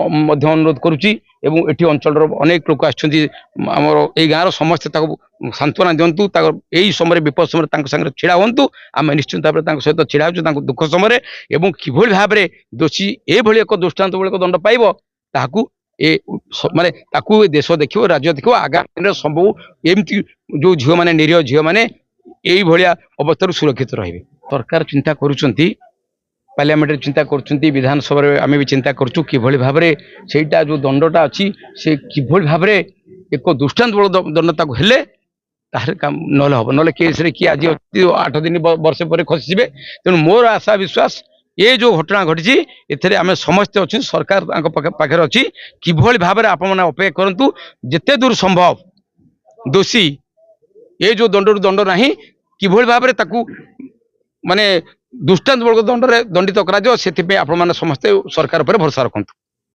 अनुरोध करुच्ची एटी अंचल अनेक लोक आमर ये गाँव समस्ते सांत्वना दिंतु यही समय विपद समय सागर छिड़ा हूँ आम निश्चित भाव में सहित छिड़ा हो दुख समय कि भाव में दोषी ये एक दृष्टान्तमूलक दंड पाइब ताकू ए माने ताकू देश देखो राज्य देखो आगामी दिन सब एमती जो झील मैंने निरीह झील मैंने यही भाया अवस्था सुरक्षित रहे सरकार चिंता करुँच पार्लियामेंट चिंता कर विधानसभा आम भी चिंता करूँ कि भाव में सेटा जो दंडटा अच्छी से कि भाव में एक दृष्टान्तमूलक दंड ताकू हेले काम ना हम ना केस किए आज 8 दिन वर्ष पर खसीजे तेणु मोर आशा विश्वास ये जो घटना घटी एथे आम समस्ते अच्छे सरकार पाखे अच्छी कि भाव में आप अपेक्षा करूँ जिते दूर संभव दोषी ये जो दंड दंड ना कि भाव में ताकू माने दृष्टान्तमूलक दंड दंडित कर समस्ते सरकार पर भरोसा रखु।